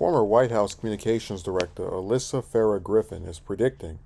Former White House Communications Director Alyssa Farah Griffin is predicting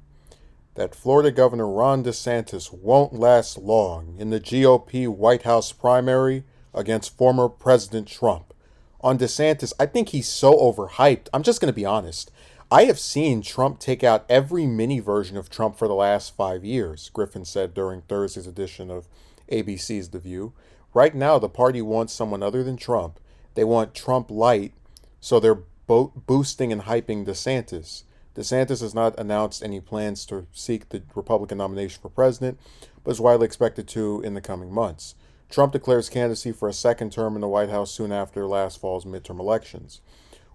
that Florida Governor Ron DeSantis won't last long in the GOP White House primary against former President Trump. On DeSantis, I think he's so overhyped. I'm just going to be honest. I have seen Trump take out every mini version of Trump for the last 5 years, Griffin said during Thursday's edition of ABC's The View. Right now, the party wants someone other than Trump. They want Trump light, so they're boosting and hyping DeSantis. DeSantis has not announced any plans to seek the Republican nomination for president, but is widely expected to in the coming months. Trump declares candidacy for a second term in the White House soon after last fall's midterm elections.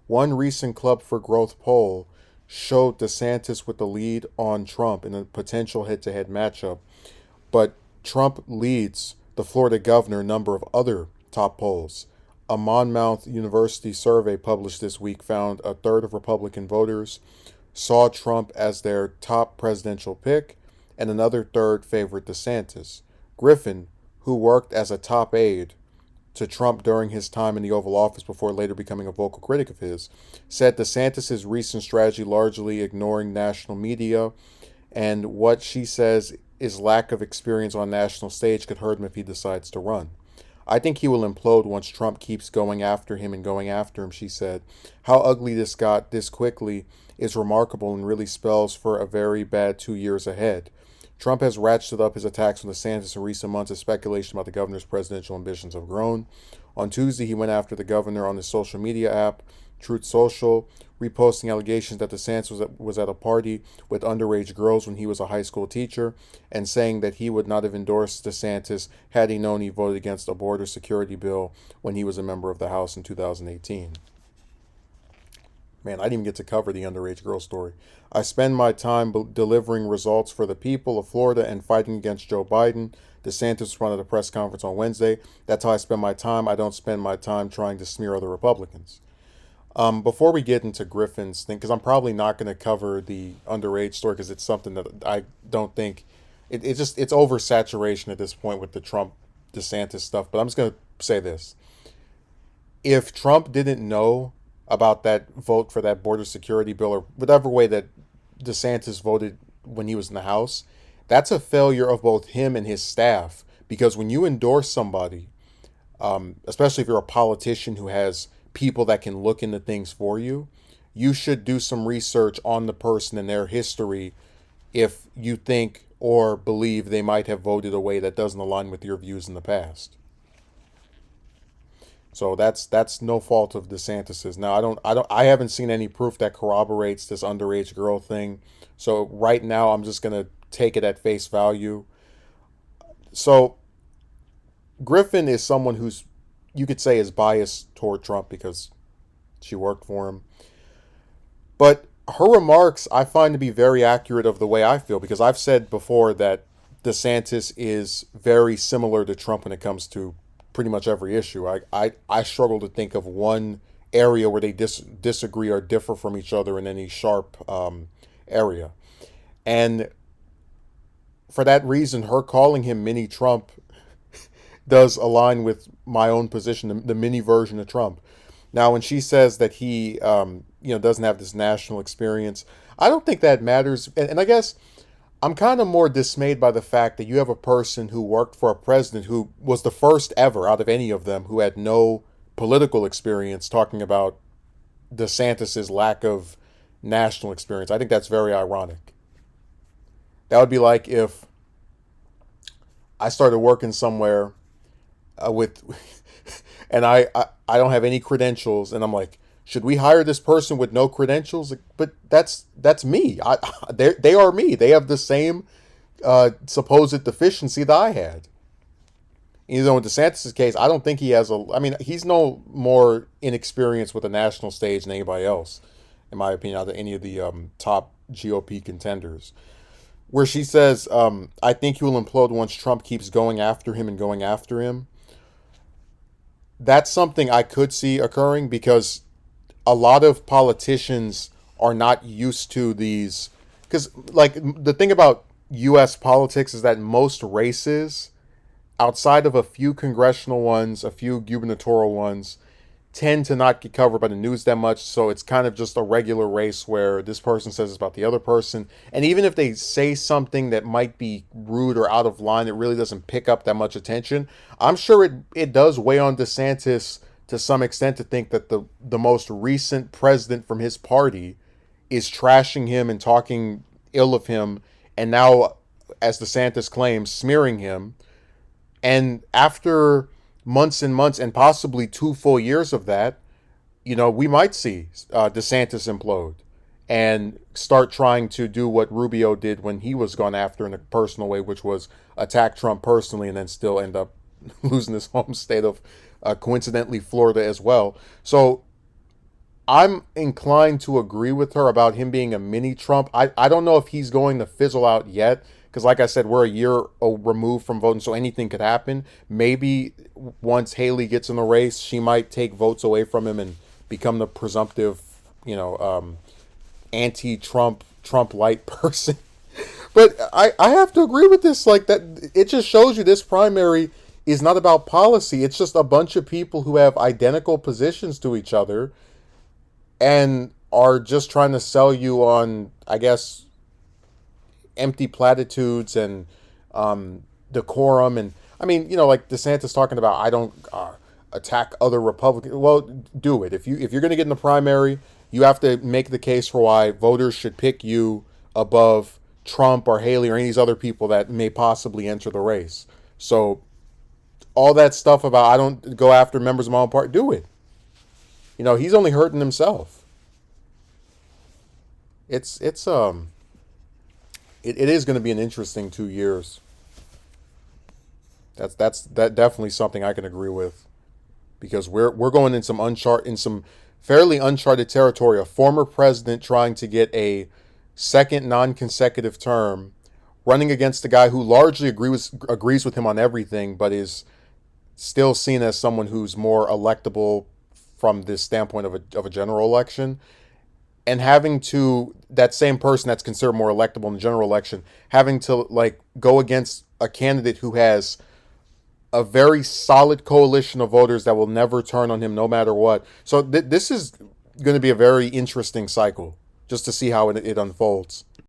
One recent Club for Growth poll showed DeSantis with the lead on Trump in a potential head-to-head matchup, but Trump leads the Florida governor in a number of other top polls. A Monmouth University survey published this week found a third of Republican voters saw Trump as their top presidential pick, and another third favored DeSantis. Griffin, who worked as a top aide to Trump during his time in the Oval Office before later becoming a vocal critic of his, said DeSantis' recent strategy, largely ignoring national media and what she says is lack of experience on national stage, could hurt him if he decides to run. I think he will implode once Trump keeps going after him and going after him, she said. How ugly this got this quickly is remarkable and really spells for a very bad 2 years ahead. Trump has ratcheted up his attacks on DeSantis in recent months as speculation about the governor's presidential ambitions have grown. On Tuesday, he went after the governor on his social media app, Truth Social, reposting allegations that DeSantis was at a party with underage girls when he was a high school teacher, and saying that he would not have endorsed DeSantis had he known he voted against a border security bill when he was a member of the House in 2018. Man, I didn't even get to cover the underage girl story. I spend my time delivering results for the people of Florida and fighting against Joe Biden. DeSantis responded at a press conference on Wednesday. That's how I spend my time. I don't spend my time trying to smear other Republicans. Before we get into Griffin's thing, because I'm probably not going to cover the underage story because it's something that I don't think, it's oversaturation at this point with the Trump DeSantis stuff. But I'm just going to say this. If Trump didn't know about that vote for that border security bill or whatever way that DeSantis voted when he was in the House, that's a failure of both him and his staff. Because when you endorse somebody, especially if you're a politician who has people that can look into things for you, you should do some research on the person and their history if you think or believe they might have voted a way that doesn't align with your views in the past. So that's no fault of DeSantis's. Now I haven't seen any proof that corroborates this underage girl thing. So right now I'm just gonna take it at face value. So Griffin is someone who's, you could say, is biased toward Trump because she worked for him. But her remarks I find to be very accurate of the way I feel, because I've said before that DeSantis is very similar to Trump when it comes to pretty much every issue. I struggle to think of one area where they disagree or differ from each other in any sharp area. And for that reason, her calling him mini Trump does align with my own position, the mini version of Trump. Now, when she says that he doesn't have this national experience, I don't think that matters. And I guess I'm kind of more dismayed by the fact that you have a person who worked for a president who was the first ever out of any of them who had no political experience talking about DeSantis's lack of national experience. I think that's very ironic. That would be like if I started working somewhere with and I don't have any credentials, and I'm like, should we hire this person with no credentials? Like, but that's me. They are me. They have the same supposed deficiency that I had. Even though in DeSantis' case, I don't think he has he's no more inexperienced with the national stage than anybody else, in my opinion, out of any of the top GOP contenders. Where she says, I think he will implode once Trump keeps going after him and going after him. That's something I could see occurring, because a lot of politicians are not used to these. Because, like, the thing about U.S. politics is that most races, outside of a few congressional ones, a few gubernatorial ones, tend to not get covered by the news that much. So it's kind of just a regular race where this person says it's about the other person. And even if they say something that might be rude or out of line, it really doesn't pick up that much attention. I'm sure it does weigh on DeSantis to some extent to think that the most recent president from his party is trashing him and talking ill of him, and now, as DeSantis claims, smearing him. And after months and months and possibly 2 full years of that, we might see DeSantis implode and start trying to do what Rubio did when he was gone after in a personal way, which was attack Trump personally and then still end up losing his home state of, coincidentally, Florida as well. So I'm inclined to agree with her about him being a mini Trump. I don't know if he's going to fizzle out yet, because like I said, we're a year removed from voting, so anything could happen. Maybe once Haley gets in the race, she might take votes away from him and become the presumptive, anti-Trump, Trump-light person. But I have to agree with this. Like, that, it just shows you this primary is not about policy. It's just a bunch of people who have identical positions to each other and are just trying to sell you on, I guess, empty platitudes and decorum. And I mean, like DeSantis talking about, I don't attack other Republicans. Well, do it. If you're going to get in the primary, you have to make the case for why voters should pick you above Trump or Haley or any of these other people that may possibly enter the race. So all that stuff about I don't go after members of my own party, do it. He's only hurting himself. It is going to be an interesting 2 years. That's definitely something I can agree with, because we're going in some fairly uncharted territory. A former president trying to get a second non-consecutive term, running against a guy who largely agrees with him on everything, but is still seen as someone who's more electable from this standpoint of a general election. And having to, that same person that's considered more electable in the general election, having to go against a candidate who has a very solid coalition of voters that will never turn on him no matter what. So this is going to be a very interesting cycle, just to see how it unfolds.